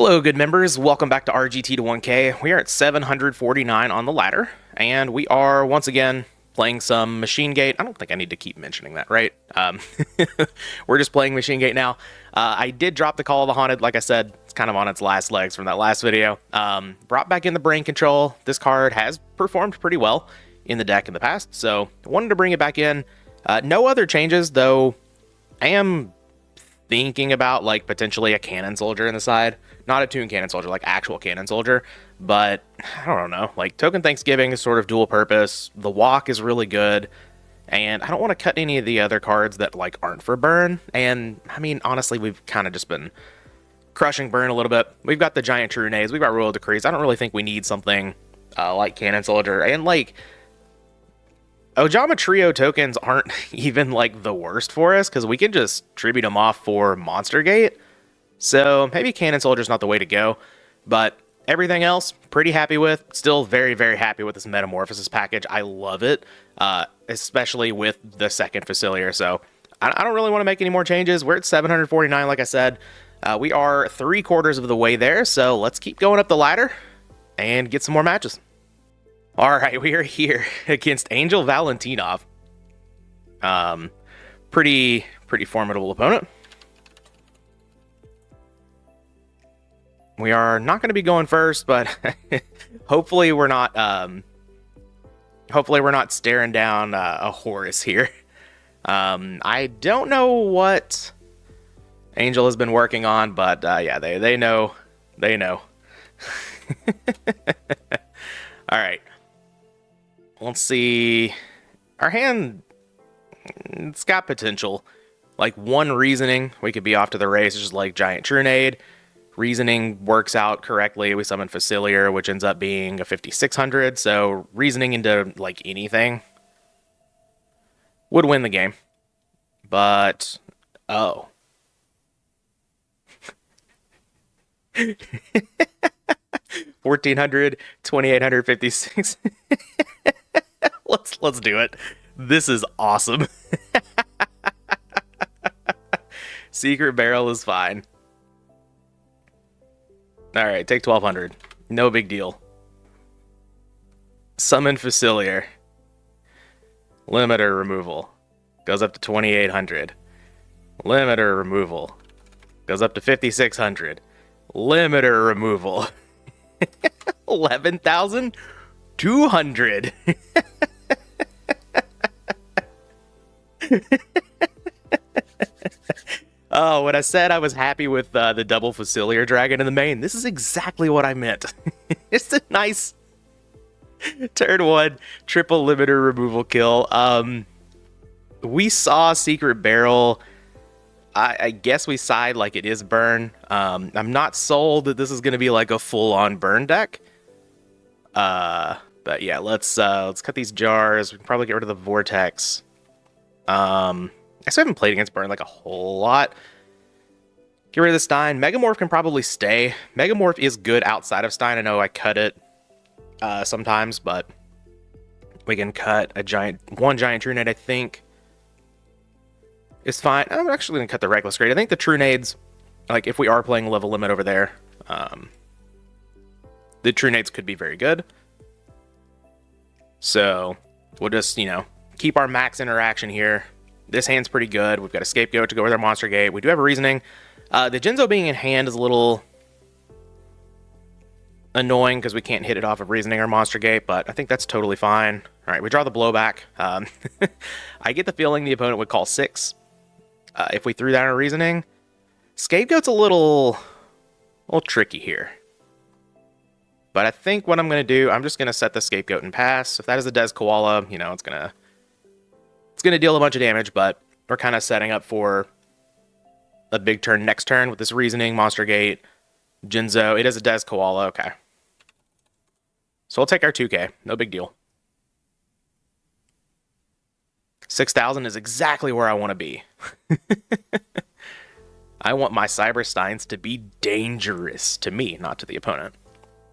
Hello, good members. Welcome back to RGT to 1K. We are at 749 on the ladder, and we are once again playing some Machine Gate. I don't think I need to keep mentioning that, right? We're just playing Machine Gate now. I did drop the Call of the Haunted. Like I said, it's kind of on its last legs from that last video. Brought back in the Brain Control. This card has performed pretty well in the deck in the past, so wanted to bring it back in. No other changes, though. I am thinking about like potentially a Cannon Soldier in the side. Not a Toon Cannon Soldier, like actual Cannon Soldier. But I don't know. Like Token Thanksgiving is sort of dual purpose. The Walk is really good. And I don't want to cut any of the other cards that like aren't for burn. And I mean, honestly, we've kind of just been crushing burn a little bit. We've got the Giant Trunades. We've got Royal Decrees. I don't really think we need something like Cannon Soldier. And like Ojama Trio tokens aren't even like the worst for us because we can just tribute them off for Monster Gate. So maybe Cannon Soldier's not the way to go, but everything else pretty happy with. Still very, very happy with this Metamorphosis package. I love it, especially with the second Fusilier. So I don't really want to make any more changes. We're at 749, like I said. We are 3/4 of the way there, so let's keep going up the ladder and get some more matches. All right, we are here against Angel Valentinov. Pretty formidable opponent. We are not going to be going first, but hopefully we're not staring down a Horus here. I don't know what Angel has been working on, but yeah, they know. All right. Let's see. Our hand, it's got potential. Like one reasoning, we could be off to the races, just like Giant Trunade. Reasoning works out correctly. We summon Fusilier, which ends up being a 5600. So reasoning into like anything would win the game. But, oh. 1400, 2856. Let's do it. This is awesome. Secret Barrel is fine. Alright, take 1200. No big deal. Summon Fusilier. Limiter removal. Goes up to 2800. Limiter removal. Goes up to 5600. Limiter removal. 11,200. Oh, when I said I was happy with the double Fusilier Dragon in the main, this is exactly what I meant. It's a nice turn 1 triple limiter removal kill. We saw Secret Barrel. I guess we side like it is burn. I'm not sold that this is going to be like a full-on burn deck. But yeah, let's cut these jars. We can probably get rid of the Vortex. I still haven't played against burn like a whole lot. Get rid of the Stein. Megamorph can probably stay. Megamorph is good outside of Stein. I know I cut it sometimes, but we can cut one giant Trunade, I think. Is fine. I'm actually going to cut the Reckless Grade. I think the Trunades, like if we are playing level limit over there, the Trunades could be very good. So we'll just, keep our max interaction here. This hand's pretty good. We've got a Scapegoat to go with our Monster Gate. We do have a Reasoning. The Jinzo being in hand is a little annoying because we can't hit it off of Reasoning or Monster Gate, but I think that's totally fine. All right, we draw the Blowback. I get the feeling the opponent would call 6 if we threw down a Reasoning. Scapegoat's a little tricky here. But I think what I'm going to do, I'm just going to set the Scapegoat and pass. If that is the Des Koala, it's going to deal a bunch of damage, but we're kind of setting up for a big turn next turn with this Reasoning, Monster Gate, Jinzo. It is a Des Koala, okay. So we'll take our 2k, no big deal. 6,000 is exactly where I want to be. I want my Cyber Steins to be dangerous to me, not to the opponent.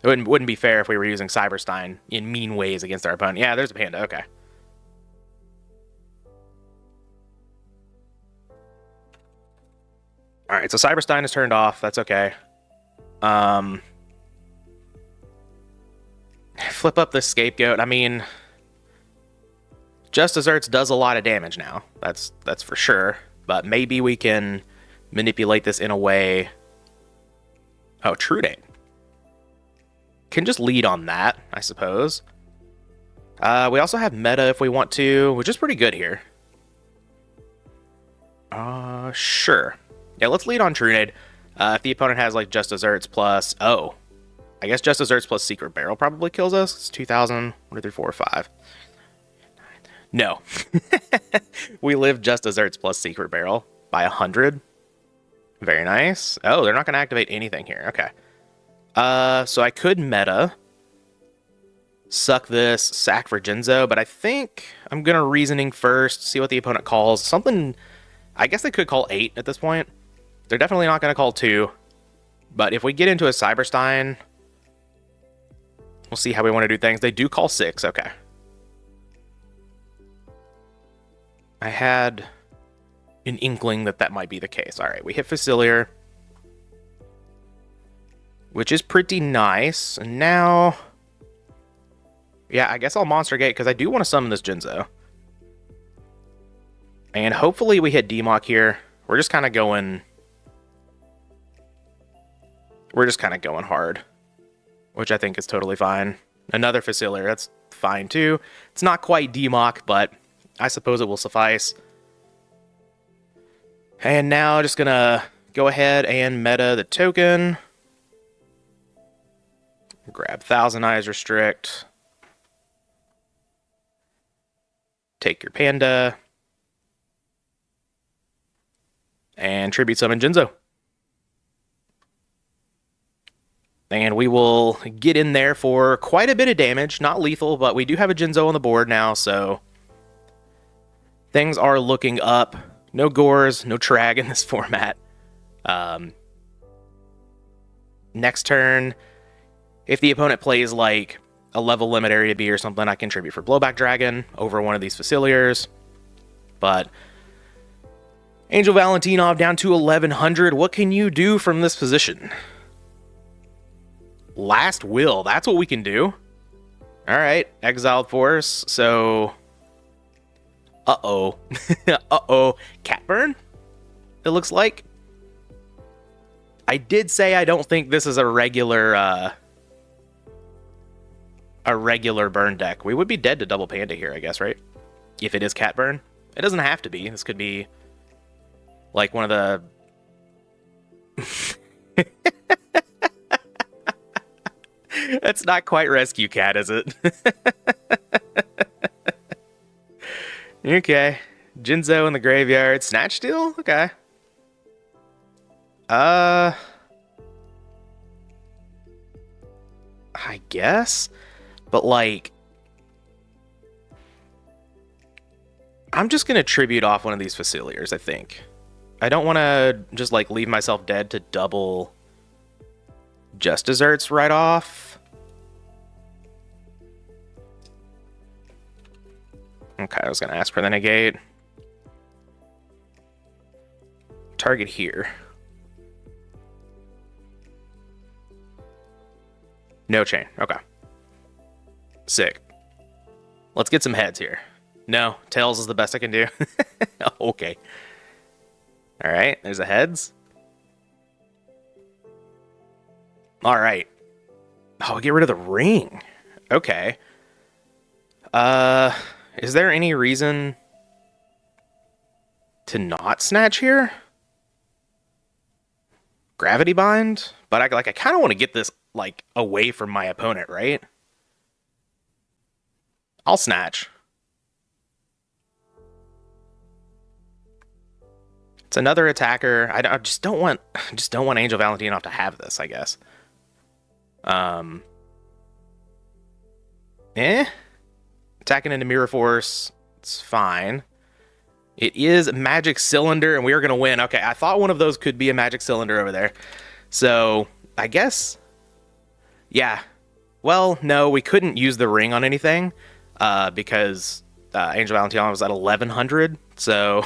It wouldn't be fair if we were using Cyber Stein in mean ways against our opponent. Yeah, there's a Panda, okay. All right, so Cyberstein is turned off. That's okay. Flip up the scapegoat. I mean, Just Desserts does a lot of damage now. That's for sure. But maybe we can manipulate this in a way. Oh, True Date. Can just lead on that, I suppose. We also have meta if we want to, which is pretty good here. Sure. Yeah, let's lead on Trunade. If the opponent has like Just Desserts plus... Oh. I guess Just Desserts plus Secret Barrel probably kills us. It's 2,000, 1, 2, 3, 4, 5. No. We live Just Desserts plus Secret Barrel by 100. Very nice. Oh, they're not going to activate anything here. Okay. So I could meta. Suck this, sack for Jinzo, but I think I'm going to Reasoning first, see what the opponent calls. Something... I guess they could call 8 at this point. They're definitely not going to call 2. But if we get into a Cyberstein, we'll see how we want to do things. They do call 6. Okay. I had an inkling that that might be the case. All right, we hit Fusilier, which is pretty nice. And now... yeah, I guess I'll Monster Gate because I do want to summon this Jinzo. And hopefully we hit Demok here. We're just kind of going... we're just kind of going hard, which I think is totally fine. Another Fusilier, that's fine too. It's not quite Demok, but I suppose it will suffice. And now just gonna go ahead and meta the token. Grab Thousand Eyes Restrict. Take your Panda. And Tribute Summon Jinzo. And we will get in there for quite a bit of damage. Not lethal, but we do have a Jinzo on the board now, so... things are looking up. No Gores, no Trag in this format. Next turn, if the opponent plays like a level limit area B or something, I can tribute for Blowback Dragon over one of these Fusiliers. But Angel Valentinov down to 1100. What can you do from this position? Last Will. That's what we can do. All right. Exiled Force. So... uh-oh. Uh-oh. Catburn? It looks like. I did say I don't think this is a regular burn deck. We would be dead to double Panda here, I guess, right? If it is Catburn. It doesn't have to be. This could be like one of the... That's not quite Rescue Cat, is it? Okay. Jinzo in the graveyard. Snatch Steal? Okay. I guess. But, like... I'm just going to tribute off one of these Fusiliers, I think. I don't want to just, like, leave myself dead to double Just Desserts right off. Okay, I was going to ask for the negate. Target here. No chain. Okay. Sick. Let's get some heads here. No, tails is the best I can do. Okay. All right, there's a heads. All right. Oh, get rid of the ring. Okay. Is there any reason to not snatch here? Gravity Bind? But I kind of want to get this like away from my opponent, right? I'll snatch. It's another attacker. I just don't want Angel Valentinov to have this, I guess. Attacking into Mirror Force. It's fine. It is Magic Cylinder, and we are going to win. Okay, I thought one of those could be a Magic Cylinder over there. So, I guess... yeah. Well, no, we couldn't use the ring on anything because Angel Valentinov was at 1100. So,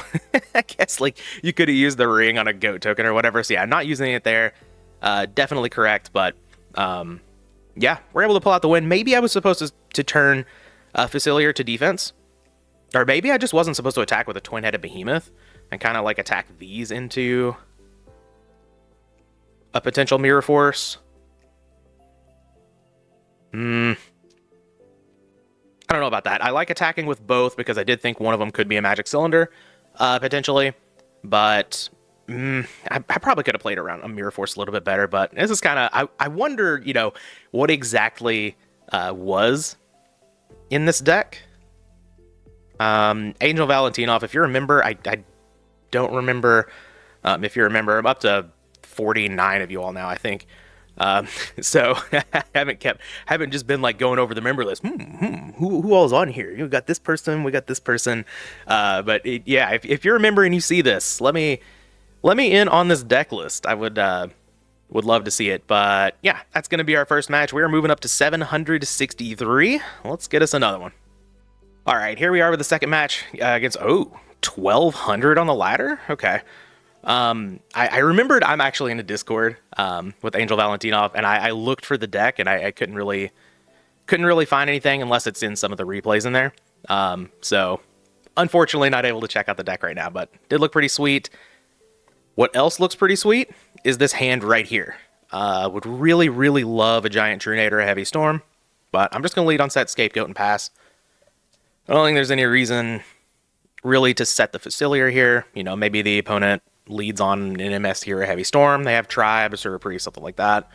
I guess like you could have used the ring on a goat token or whatever. So, yeah, I'm not using it there. Definitely correct, but yeah, we're able to pull out the win. Maybe I was supposed to turn Fusilier to defense, or maybe I just wasn't supposed to attack with a twin-headed behemoth and kind of like attack these into a potential mirror force. I don't know about that. I like attacking with both because I did think one of them could be a magic cylinder, potentially, but I probably could have played around a mirror force a little bit better. But this is kind of, I wonder, you know, what exactly was in this deck. Angel Valentinov, if you remember, I don't remember if you remember. I'm up to 49 of you all now, I think. So I haven't just been like going over the member list. Who all's on here? You got this person, we got this person. But yeah, if you remember and you see this, let me in on this deck list. I would love to see it. But yeah, that's gonna be our first match. We are moving up to 763. Let's get us another one. All right, here we are with the second match against 1200 on the ladder. Okay. I remembered I'm actually in a Discord with Angel Valentinov, and I looked for the deck, and I couldn't really find anything unless it's in some of the replays in there. So unfortunately not able to check out the deck right now, but did look pretty sweet. What else looks pretty sweet is this hand right here. Would really love a Giant Trunade or a Heavy Storm, but I'm just gonna lead on set Scapegoat and pass. I don't think there's any reason really to set the Fusilier here. You know, maybe the opponent leads on an MS here, a Heavy Storm. They have Tribes or a Priest, something like that.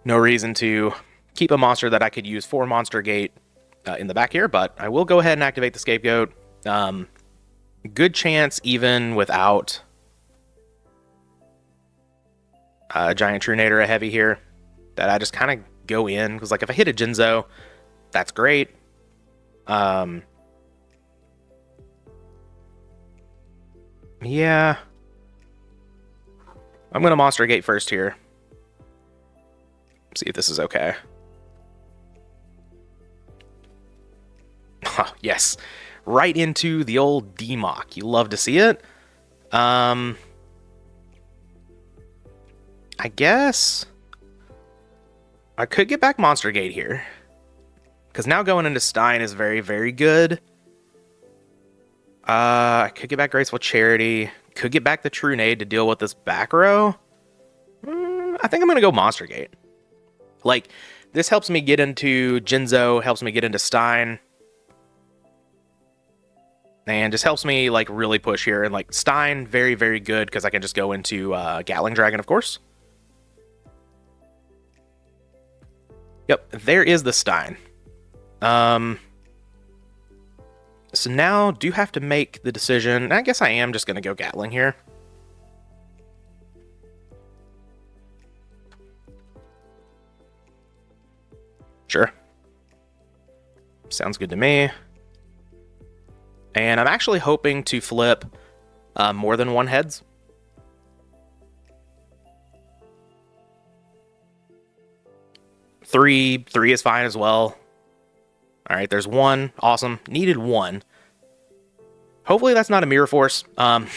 No reason to keep a monster that I could use for Monster Gate in the back here, but I will go ahead and activate the Scapegoat. Good chance, even without a Giant Trunade or a Heavy here, that I just kind of go in, because like if I hit a Jinzo, that's great. Yeah. I'm going to Monster Gate first here. See if this is okay. Oh, yes. Right into the old D-Mock. You love to see it. I guess I could get back Monster Gate here, because now going into Stein is very good. I could get back Graceful Charity. Could get back the Trunade to deal with this back row. I think I'm going to go Monster Gate. Like, this helps me get into Jinzo, helps me get into Stein. And just helps me, like, really push here. And, like, Stein, very good, because I can just go into Gatling Dragon, of course. Yep, there is the Stein. So now, do have to make the decision. I guess I am just going to go Gatling here. Sure. Sounds good to me. And I'm actually hoping to flip more than one heads. Three is fine as well. All right, there's one. Awesome. Needed one. Hopefully that's not a Mirror Force. A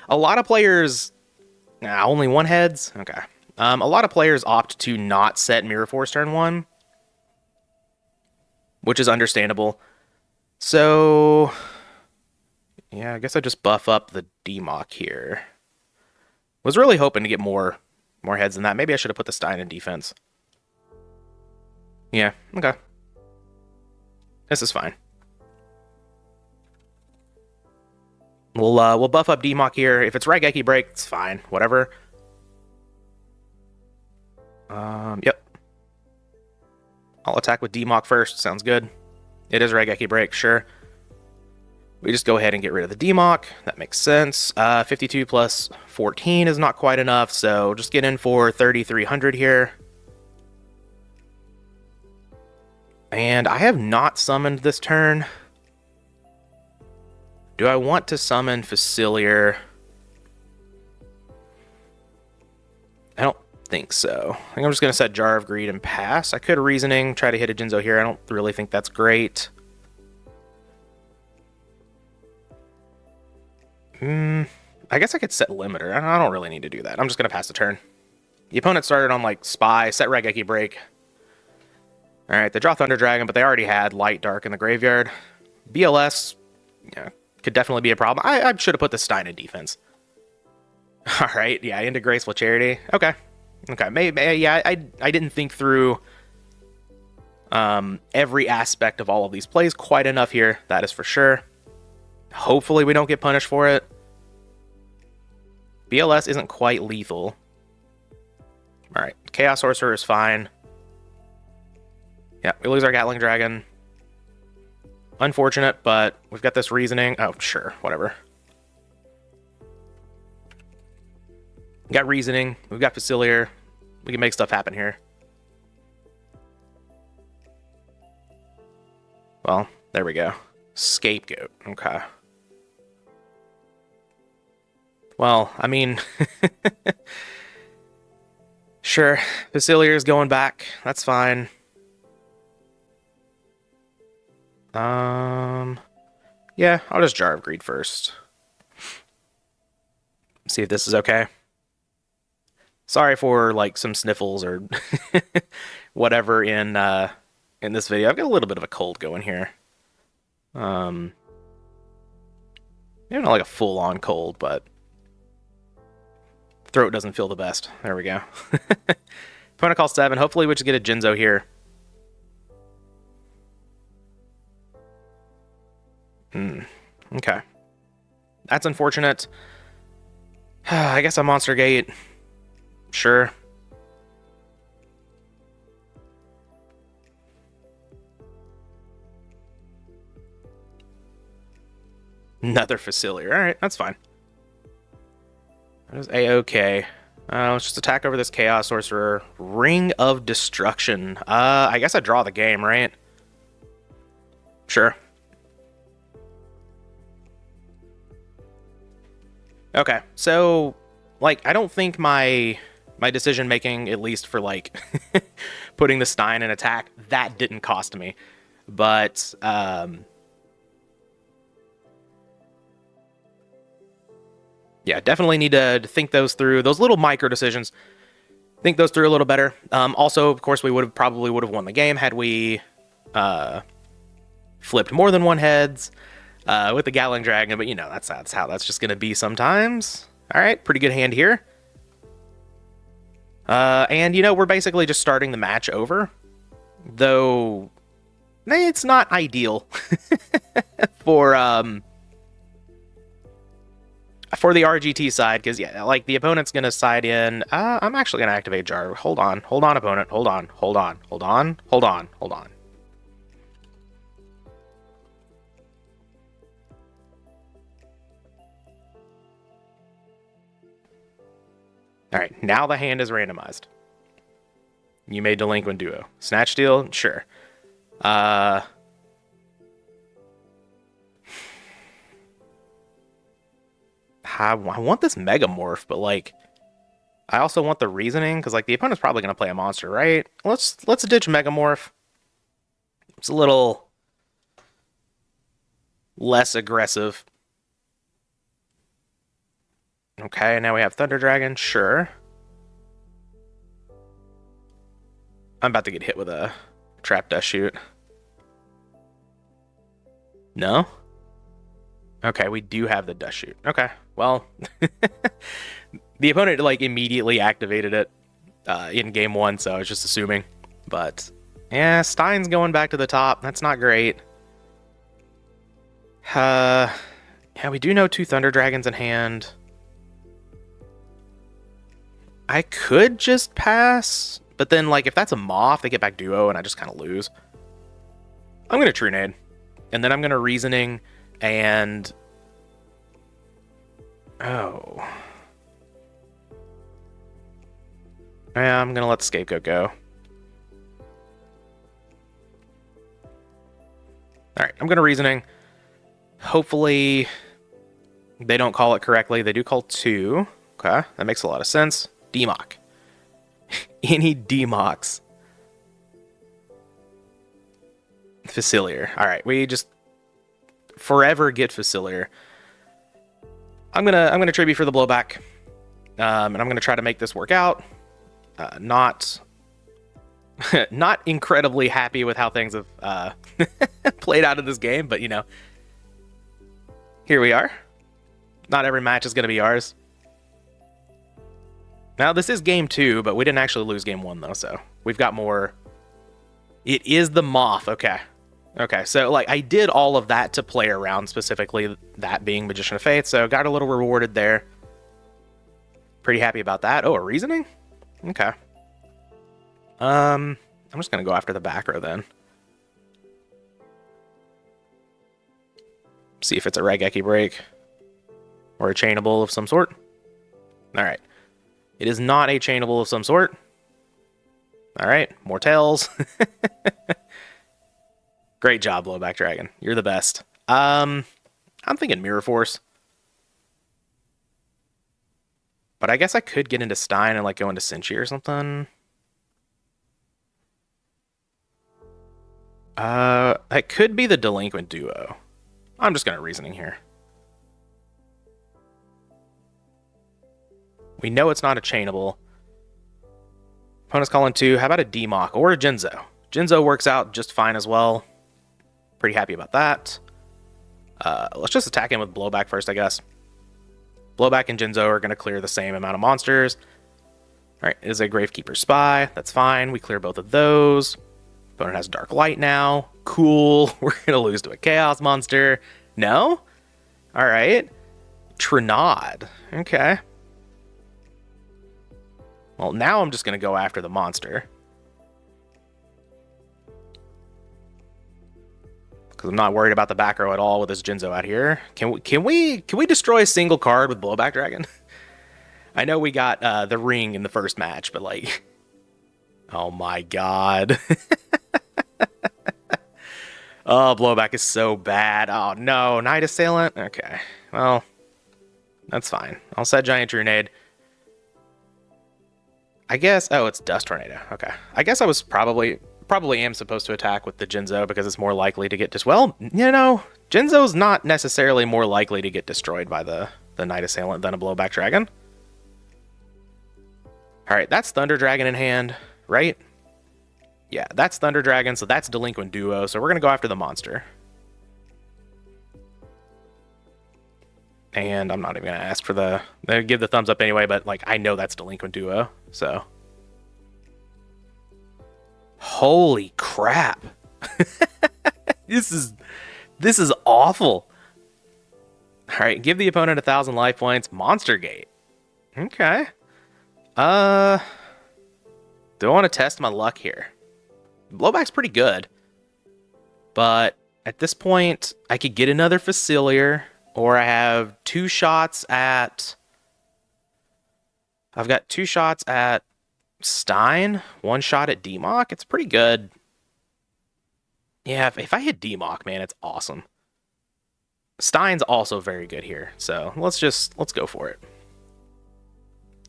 lot of players... only one heads? Okay. A lot of players opt to not set Mirror Force turn 1, which is understandable. So... yeah, I guess I just buff up the D-Mock here. Was really hoping to get more heads than that. Maybe I should have put the Stein in defense. Yeah, okay. This is fine. We'll buff up D-Mock here. If it's Raigeki Break, it's fine. Whatever. Yep. I'll attack with D-Mock first. Sounds good. It is Raigeki Break, sure. We just go ahead and get rid of the D-Mock. That makes sense. 52 plus 14 is not quite enough, so just get in for 3,300 here. And I have not summoned this turn. Do I want to summon Fusilier? I don't think so. I think I'm just going to set Jar of Greed and pass. I could Reasoning, try to hit a Jinzo here. I don't really think that's great. I guess I could set limiter. I don't really need to do that. I'm just going to pass the turn. The opponent started on, like, Spy, set Regeki Break. Alright, they draw Thunder Dragon, but they already had Light Dark in the graveyard. BLS, yeah, could definitely be a problem. I should have put the Stein in defense. Alright, yeah, into Graceful Charity. Okay. Okay, maybe, yeah, I didn't think through every aspect of all of these plays quite enough here. That is for sure. Hopefully we don't get punished for it. BLS isn't quite lethal. Alright, Chaos Sorcerer is fine. Yeah, we lose our Gatling Dragon. Unfortunate, but we've got this reasoning. Oh, sure, whatever. We got reasoning. We've got Fusilier. We can make stuff happen here. Well, there we go. Scapegoat. Okay. Well, I mean... sure, Fusilier's going back. That's fine. Yeah, I'll just Jar of Greed first. See if this is okay. Sorry for, like, some sniffles or whatever in this video. I've got a little bit of a cold going here. Maybe not like a full-on cold, but throat doesn't feel the best. There we go. Opponent calls 7. Hopefully we just get a Jinzo here. Okay. That's unfortunate. I guess a Monster Gate. Sure. Another Fusilier. Alright, that's fine. That is A-okay. Let's just attack over this Chaos Sorcerer. Ring of Destruction. I guess I draw the game, right? Sure. Okay, so, like, I don't think my decision making, at least for, like, putting the Stein in attack, that didn't cost me. But, yeah, definitely need to think those through. Those little micro decisions, think those through a little better. Also, of course, we probably would have won the game had we flipped more than one heads. With the Gatling Dragon, but you know, that's how that's just going to be sometimes. All right, pretty good hand here. And, you know, we're basically just starting the match over. Though, it's not ideal for the RGT side, because, yeah, like, the opponent's going to side in. I'm actually going to activate Jar. Hold on, opponent. Hold on. Alright, now the hand is randomized. You may Delinquent Duo. Snatch Steal? Sure. I want this Megamorph, but, like, I also want the reasoning, because, like, the opponent's probably going to play a monster, right? Let's ditch Megamorph. It's a little less aggressive. Okay, now we have Thunder Dragon, sure. I'm about to get hit with a Trap Dust Shoot. No? Okay, we do have the Dust Shoot. Okay, well, the opponent, like, immediately activated it in game 1, so I was just assuming. But, yeah, Stein's going back to the top. That's not great. Yeah, we do know 2 Thunder Dragons in hand. I could just pass, but then, like, if that's a Moth, they get back Duo, and I just kind of lose. I'm going to True Nade, and then I'm going to Reasoning, and... oh. Yeah, I'm going to let the Scapegoat go. Alright, I'm going to Reasoning. Hopefully, they don't call it correctly. They do call 2. Okay, that makes a lot of sense. Demock. Any Democks. Fusilier. Alright, we just forever get Fusilier. I'm gonna tribute for the blowback, and I'm gonna try to make this work out. Not not incredibly happy with how things have played out in this game, but you know, here we are. Not every match is gonna be ours. Now this is game 2, but we didn't actually lose game 1 though, so we've got more. It is the moth. Okay. Okay, so like I did all of that to play around, specifically that being Magician of Faith, so got a little rewarded there. Pretty happy about that. Oh, a reasoning? Okay. I'm just gonna go after the back row then. See if it's a Raigeki break or a chainable of some sort. All right. It is not a chainable of some sort. All right, more tails. Great job, Blowback Dragon. You're the best. I'm thinking Mirror Force. But I guess I could get into Stein and like go into Cinchi or something. It could be the Delinquent Duo. I'm just gonna reasoning here. We know it's not a chainable. Opponent's calling 2. How about a Demok or a Jinzo? Jinzo works out just fine as well. Pretty happy about that. Let's just attack him with Blowback first, I guess. Blowback and Jinzo are going to clear the same amount of monsters. Alright, it is a Gravekeeper Spy. That's fine. We clear both of those. Opponent has Dark Light now. Cool. We're going to lose to a Chaos Monster. No? Alright. Trinod. Okay. Well, now I'm just going to go after the monster. Because I'm not worried about the back row at all with this Jinzo out here. Can we destroy a single card with Blowback Dragon? I know we got the ring in the first match, but like, oh my god. Oh, Blowback is so bad. Oh no, Night Assailant. Okay, well, that's fine. I'll set Giant Grenade. I guess. Oh, it's Dust Tornado. Okay, I guess I was probably am supposed to attack with the Jinzo because it's more likely to get well, you know, Jinzo's not necessarily more likely to get destroyed by the Night Assailant than a Blowback Dragon. Alright, that's Thunder Dragon in hand, right? Yeah, that's Thunder Dragon, so that's Delinquent Duo, so we're going to go after the monster. And I'm not even going to ask for give the thumbs up anyway, but like I know that's Delinquent Duo, so... Holy crap. This is awful. All right, give the opponent 1,000 life points. Monster Gate. Okay. Do I want to test my luck here? Blowback's pretty good. But at this point, I could get another Fusilier, or I have 2 shots at... I've got 2 shots at Stein, 1 shot at Demok. It's pretty good. Yeah, if I hit Demok, man, it's awesome. Stein's also very good here, so let's go for it.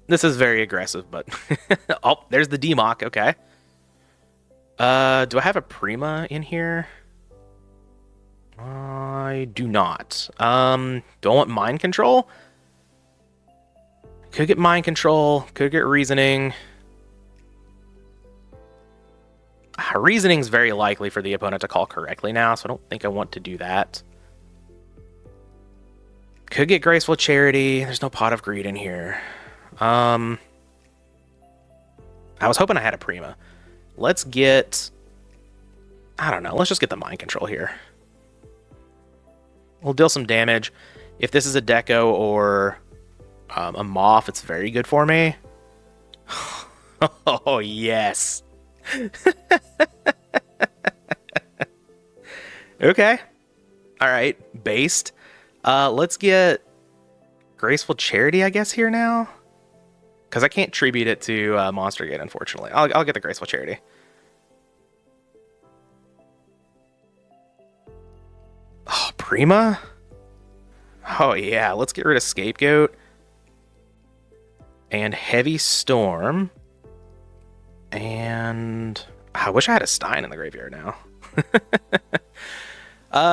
This is very aggressive, but oh, there's the Demok. Okay. Do I have a Prima in here? I do not. Do I want Mind Control? Could get Mind Control. Could get Reasoning. Reasoning's very likely for the opponent to call correctly now, so I don't think I want to do that. Could get Graceful Charity. There's no Pot of Greed in here. I was hoping I had a Prima. Let's get... I don't know. Let's just get the Mind Control here. We'll deal some damage. If this is a Deco or a Moth, it's very good for me. Oh, yes. Okay. All right. Based. Let's get Graceful Charity, I guess, here now. Because I can't tribute it to Monster Gate, unfortunately. I'll get the Graceful Charity. Oh, Prima? Oh, yeah. Let's get rid of Scapegoat. And Heavy Storm. And I wish I had a Stein in the graveyard now.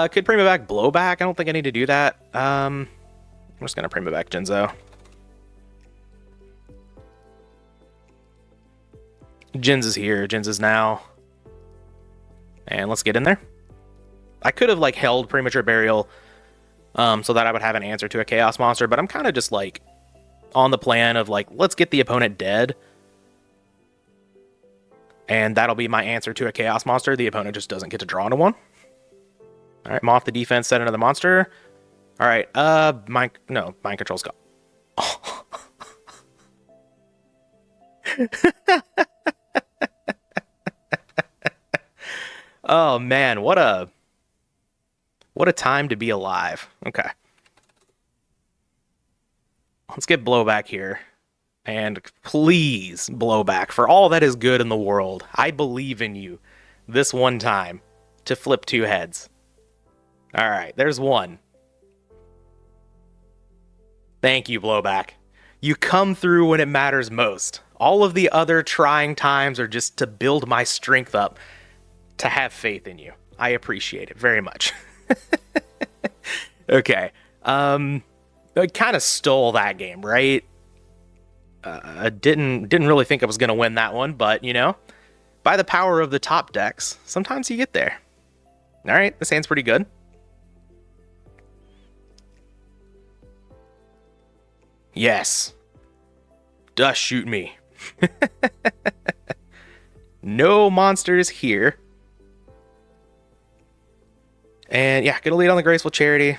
Could Prima back Blowback. I don't think I need to do that. I'm just going to Prima back Jinzo. Jins is here. Jins is now. And let's get in there. I could have like held Premature Burial so that I would have an answer to a Chaos Monster, but I'm kind of just like on the plan of like, let's get the opponent dead. And that'll be my answer to a Chaos Monster. The opponent just doesn't get to draw into one. All right, I'm off the defense, set another monster. All right, mind control's gone. Oh man, what a time to be alive. Okay. Let's get Blowback here. And please, Blowback, for all that is good in the world, I believe in you this one time to flip 2 heads. All right, there's one. Thank you, Blowback. You come through when it matters most. All of the other trying times are just to build my strength up, to have faith in you. I appreciate it very much. Okay. I kind of stole that game, right? I didn't really think I was going to win that one, but, you know, by the power of the top decks, sometimes you get there. All right, this hand's pretty good. Yes. Just shoot me. No monsters here. And yeah, gonna lead on the Graceful Charity.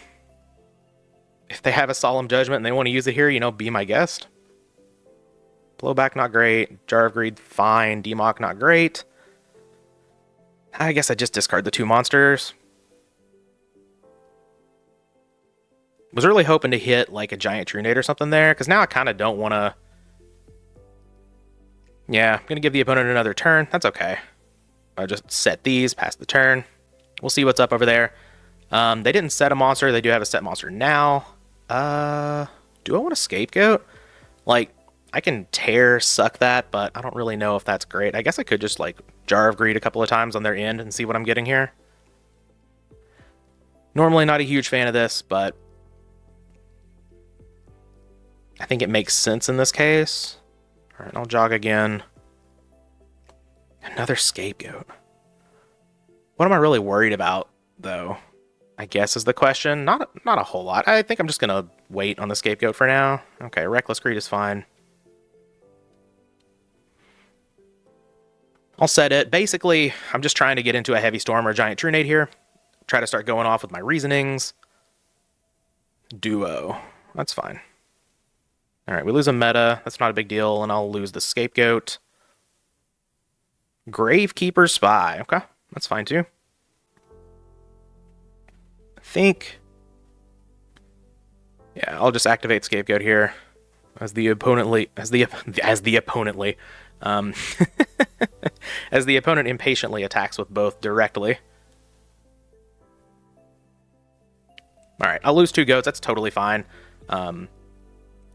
If they have a Solemn Judgment and they want to use it here, you know, be my guest. Blowback, not great. Jar of Greed, fine. Demock, not great. I guess I just discard the 2 monsters. Was really hoping to hit like a Giant Trunade or something there, because now I kind of don't want to... Yeah, I'm going to give the opponent another turn. That's okay. I'll just set these, pass the turn. We'll see what's up over there. They didn't set a monster. They do have a set monster now. Do I want a Scapegoat? Like, I can suck that, but I don't really know if that's great. I guess I could just, like, Jar of Greed a couple of times on their end and see what I'm getting here. Normally not a huge fan of this, but I think it makes sense in this case. All right, I'll jog again. Another Scapegoat. What am I really worried about, though? I guess is the question. Not a whole lot. I think I'm just going to wait on the Scapegoat for now. Okay, Reckless Greed is fine. I'll set it. Basically, I'm just trying to get into a Heavy Storm or a Giant Trunade here. Try to start going off with my reasonings. Duo. That's fine. All right, we lose a meta. That's not a big deal, and I'll lose the Scapegoat. Gravekeeper Spy. Okay, that's fine too. I think... Yeah, I'll just activate Scapegoat here as the opponent as the opponent impatiently attacks with both directly. All right, I'll lose 2 goats. That's totally fine.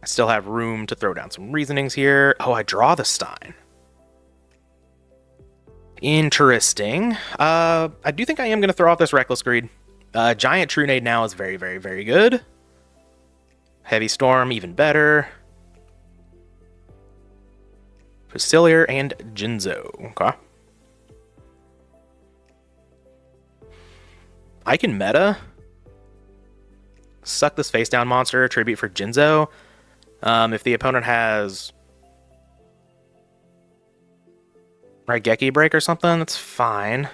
I still have room to throw down some reasonings here. Oh, I draw the Stein. Interesting. I do think I am going to throw off this Reckless Greed. Giant Trunade now is very, very, very good. Heavy Storm, even better. Fusilier and Jinzo. Okay. I can meta. Suck this face down monster, tribute for Jinzo. If the opponent has Raigeki Break or something, that's fine.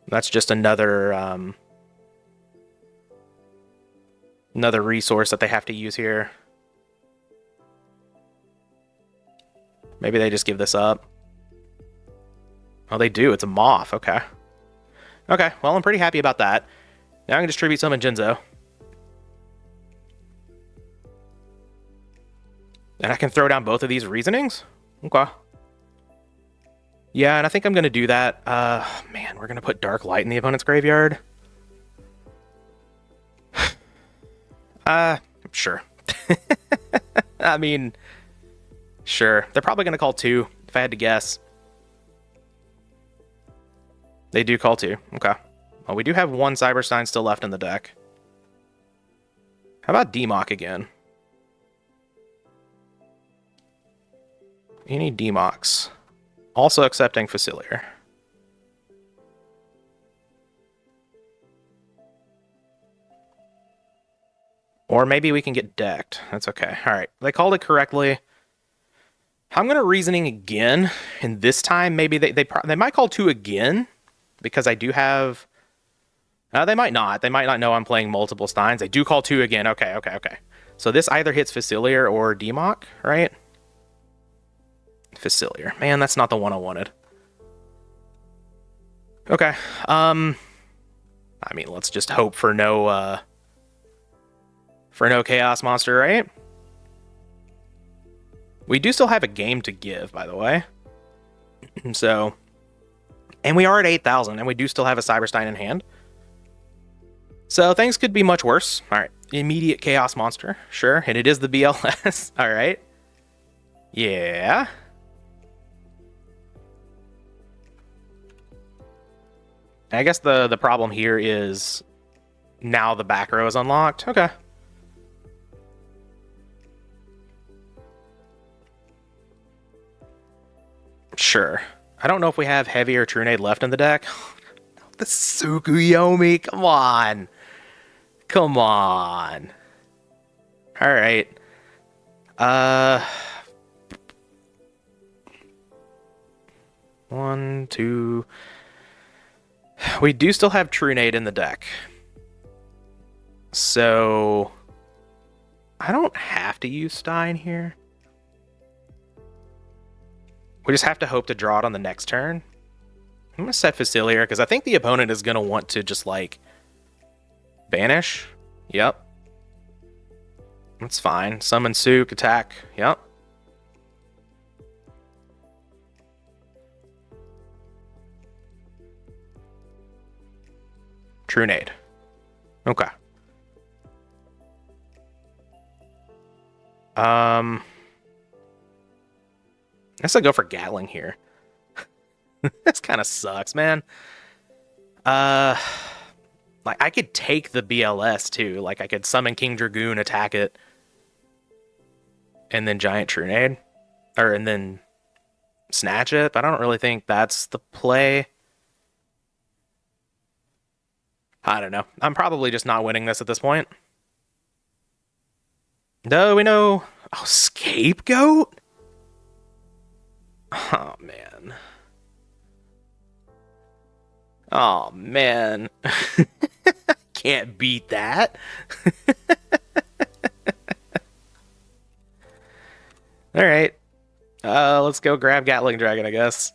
That's just another another resource that they have to use here. Maybe they just give this up. Oh, they do. It's a Moth. Okay. Okay, well, I'm pretty happy about that. Now I can distribute summon Jinzo. And I can throw down both of these reasonings? Okay. Yeah, and I think I'm going to do that. Man, we're going to put Dark Light in the opponent's graveyard. Sure. I mean, sure. They're probably going to call 2, if I had to guess. They do call 2. Okay. Well, we do have 1 Cyberstein still left in the deck. How about Demock again? Any Democks. Also accepting Fusilier. Or maybe we can get decked. That's okay. All right. They called it correctly. I'm going to reasoning again. And this time, maybe they might call 2 again. Because I do have... they might not. They might not know I'm playing multiple Steins. They do call 2 again. Okay. So this either hits Fusilier or Demock, right? Fusilier. Man, that's not the one I wanted. Okay. I mean, let's just hope for no Chaos Monster, right? We do still have a game to give, by the way. So, and we are at 8,000, and we do still have a Cyberstein in hand. So things could be much worse. All right, immediate Chaos Monster, sure, and it is the BLS. All right, yeah. I guess the problem here is now the back row is unlocked. Okay. Sure. I don't know if we have Heavy or Trunade left in the deck. The Tsukuyomi, come on. Come on. All right. 1, 2. We do still have Trunade in the deck. So I don't have to use Stein here. We just have to hope to draw it on the next turn. I'm going to set Fusilier because I think the opponent is going to want to just, like, banish. Yep. That's fine. Summon Sook, attack. Yep. Trunade. Okay. I guess I'll go for Gatling here. This kind of sucks, man. Like, I could take the BLS, too. Like, I could summon King Dragoon, attack it, and then Giant Trunade. And then snatch it, but I don't really think that's the play. I don't know. I'm probably just not winning this at this point. No, we know... Oh, Scapegoat? Oh, man. Oh, man. Can't beat that. Alright. Let's go grab Gatling Dragon, I guess.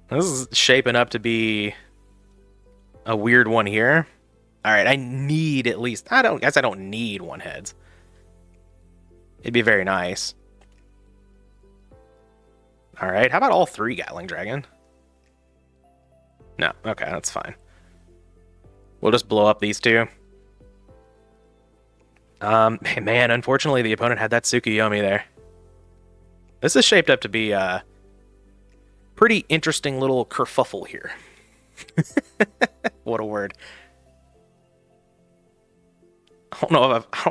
This is shaping up to be a weird one here. Alright, I need at least... I guess I don't need 1 heads. It'd be very nice. Alright, how about all 3 Gatling Dragon? No, okay, that's fine. We'll just blow up these 2. Man, unfortunately the opponent had that Tsukuyomi there. This is shaped up to be a pretty interesting little kerfuffle here. What a word. I don't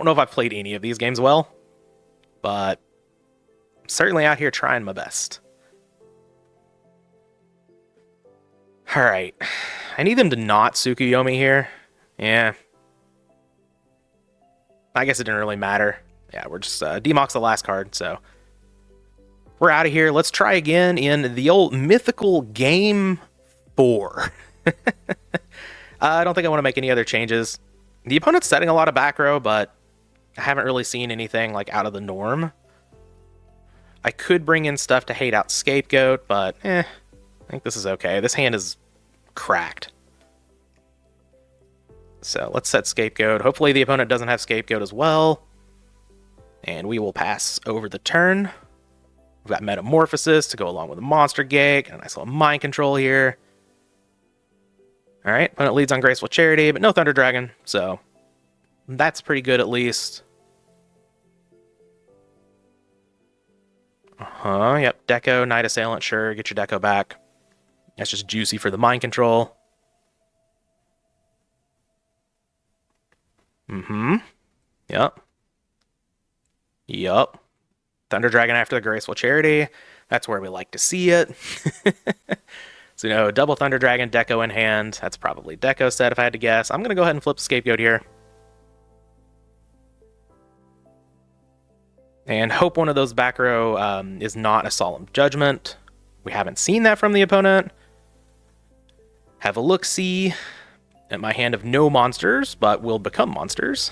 know if I've played any of these games well, but I'm certainly out here trying my best. Alright. I need them to not Tsukuyomi here. Yeah. I guess it didn't really matter. Yeah, we're just... Demock's the last card, so... We're out of here. Let's try again in the old mythical Game 4. I don't think I want to make any other changes. The opponent's setting a lot of back row, but I haven't really seen anything like out of the norm. I could bring in stuff to hate out Scapegoat, but I think this is okay. This hand is cracked. So let's set Scapegoat. Hopefully the opponent doesn't have Scapegoat as well. And we will pass over the turn. We've got Metamorphosis to go along with the Monster Gate. And a nice little Mind Control here. Alright, opponent leads on Graceful Charity, but no Thunder Dragon. So that's pretty good at least. Yep, Deco, Knight Assailant, sure, get your Deco back. That's just juicy for the Mind Control. Mm-hmm. Yep. Yup. Thunder Dragon after the Graceful Charity. That's where we like to see it. So, double Thunder Dragon, Deco in hand. That's probably Deco set if I had to guess. I'm going to go ahead and flip the Scapegoat here. And hope one of those back row is not a Solemn Judgment. We haven't seen that from the opponent. Have a look-see at my hand of no monsters, but will become monsters.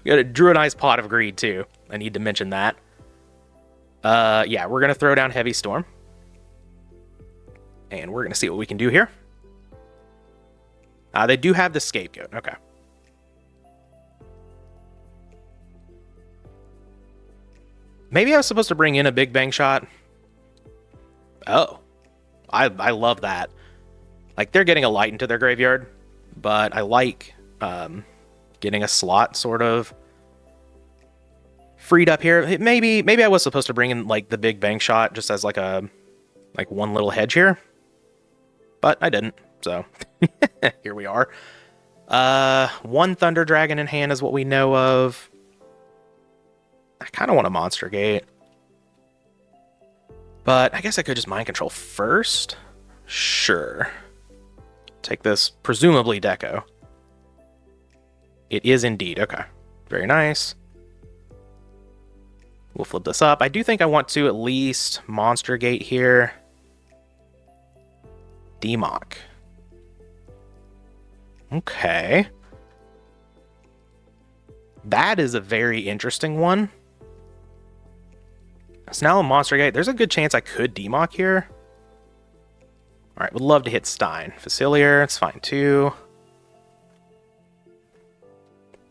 We drew a nice Pot of Greed, too. I need to mention that. Yeah, we're going to throw down Heavy Storm. And we're going to see what we can do here. They do have the Scapegoat. Okay. Maybe I was supposed to bring in a Big Bang Shot. Oh. I love that. Like, they're getting a light into their graveyard, but I like getting a slot sort of freed up here. Maybe I was supposed to bring in, like, the Big Bang Shot just as, like, one little hedge here. But I didn't, so here we are. One Thunder Dragon in hand is what we know of. I kind of want a Monster Gate. But I guess I could just Mind Control first. Sure. Take this, presumably Deco. It is indeed. Okay. Very nice. We'll flip this up. I do think I want to at least Monster Gate here. Demock. Okay. That is a very interesting one. So now a Monster Gate. There's a good chance I could Demock here. Alright, would love to hit Stein. Fusilier, it's fine too.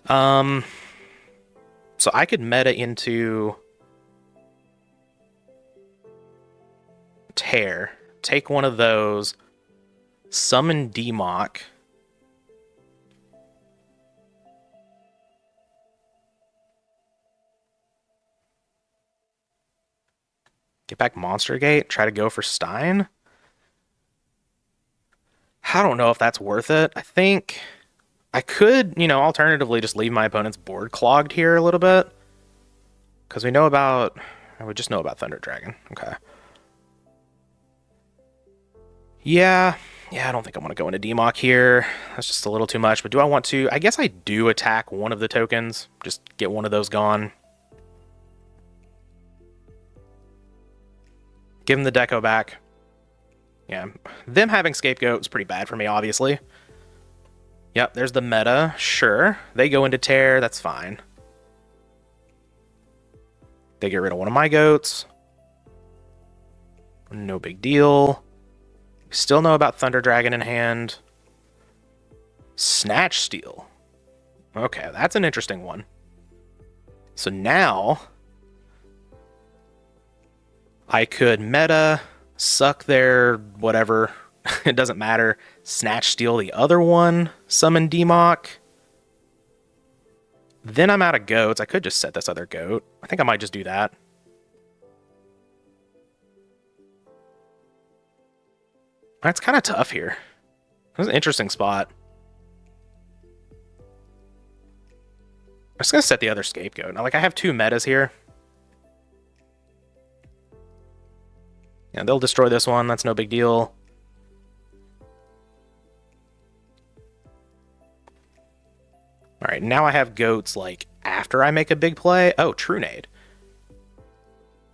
So I could meta into Tear. Take one of those. Summon Demock. Get back Monster Gate. Try to go for Stein. I don't know if that's worth it. I think I could, alternatively just leave my opponent's board clogged here a little bit. Because we just know about Thunder Dragon. Okay. Yeah, I don't think I want to go into Demock here. That's just a little too much. But do I want to? I guess I do attack one of the tokens. Just get one of those gone. Give him the Deco back. Yeah, them having Scapegoat is pretty bad for me, obviously. Yep, there's the meta. Sure. They go into Tear. That's fine. They get rid of one of my goats. No big deal. Still know about Thunder Dragon in hand. Snatch Steal. Okay, that's an interesting one. So now I could meta, suck their whatever. It doesn't matter. Snatch Steal the other one. Summon Demock. Then I'm out of goats. I could just set this other goat. I think I might just do that. That's kind of tough here. That's an interesting spot. I'm just going to set the other Scapegoat. Now, I have two metas here. Yeah, they'll destroy this one. That's no big deal. All right, now I have goats, after I make a big play. Oh, Trunade.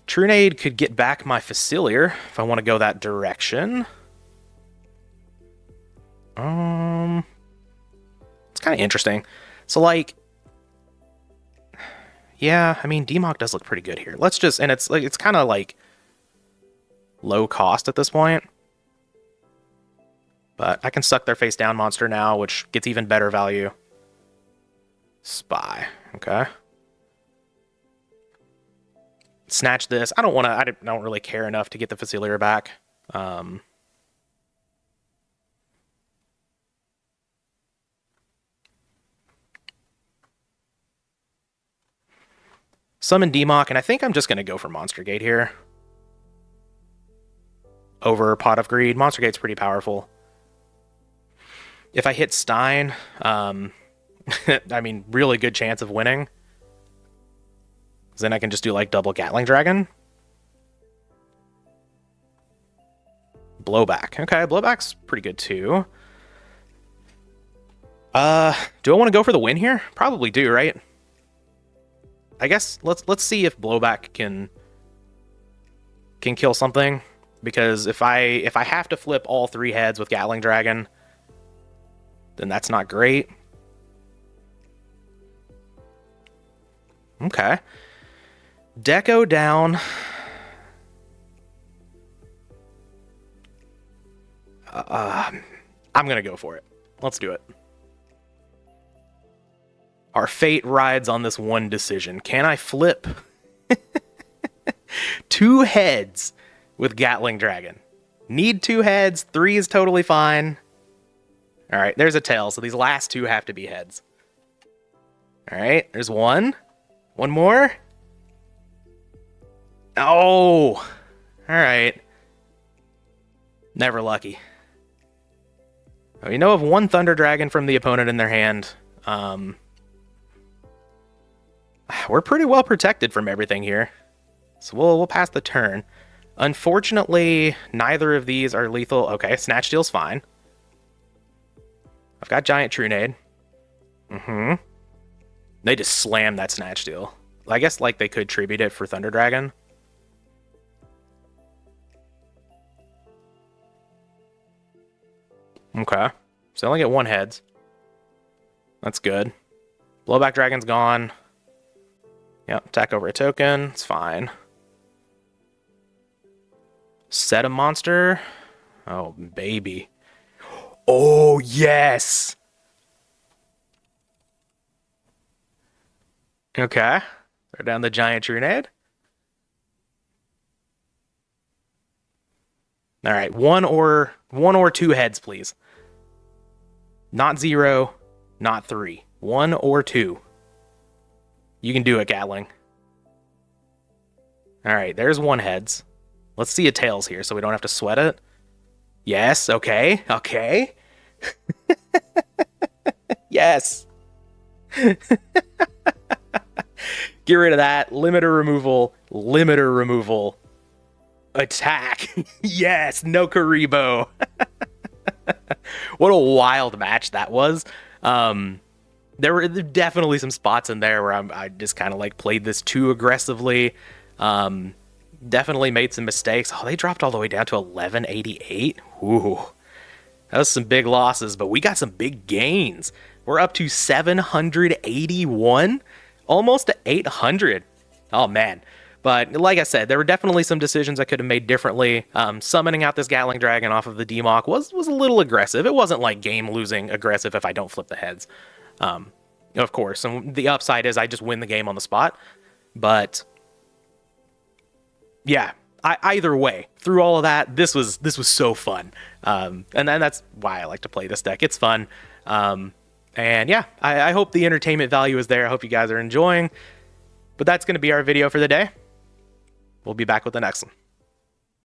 Trunade could get back my Fusilier if I want to go that direction. It's kind of interesting. So, yeah, I mean, Demock does look pretty good here. Let's just, and it's kind of low cost at this point. But I can suck their face down monster now, which gets even better value. Spy, okay. Snatch this. I don't really care enough to get the Fusilier back. Summon Demock, and I think I'm just going to go for Monster Gate here. Over Pot of Greed. Monster Gate's pretty powerful. If I hit Stein, I mean, really good chance of winning. Then I can just do like double Gatling Dragon. Blowback. Okay, Blowback's pretty good too. Do I want to go for the win here? Probably do, right? I guess let's see if Blowback can kill something, because if I have to flip all 3 heads with Gatling Dragon, then that's not great. Okay. Deco down. I'm gonna go for it. Let's do it. Our fate rides on this one decision. Can I flip 2 heads with Gatling Dragon? Need 2 heads. 3 is totally fine. All right, there's a tail, so these last 2 have to be heads. All right, there's 1. 1 more. Oh, all right. Never lucky. We know of 1 Thunder Dragon from the opponent in their hand. We're pretty well protected from everything here, so we'll pass the turn. Unfortunately, neither of these are lethal. Okay, Snatch Steal's fine. I've got Giant Trunade. They just slammed that Snatch Steal. I guess like they could tribute it for Thunder Dragon. Okay, so I only get 1 heads. That's good. Blowback Dragon's gone. Yep, attack over a token. It's fine. Set a monster. Oh, baby. Oh, yes! Okay. Throw down the Giant Trunade. All right, 1 or 2 heads, please. Not 0, not 3. 1 or 2. You can do it, Gatling. All right, there's 1 heads. Let's see a tails here so we don't have to sweat it. Yes, okay, okay. Yes. Get rid of that. Limiter removal. Attack. Yes, no Kuriboh. What a wild match that was. There were definitely some spots in there where I just kind of like played this too aggressively. Definitely made some mistakes. Oh, they dropped all the way down to 1188. Ooh, that was some big losses, but we got some big gains. We're up to 781, almost to 800. Oh man. But like I said, there were definitely some decisions I could have made differently. Summoning out this Gatling Dragon off of the DMOC was a little aggressive. It wasn't like game-losing aggressive if I don't flip the heads. Of course, and the upside is I just win the game on the spot. But yeah, either way, through all of that, this was so fun. And then that's why I like to play this deck. It's fun. And yeah, I hope the entertainment value is there. I hope you guys are enjoying. But that's going to be our video for the day. We'll be back with the next one.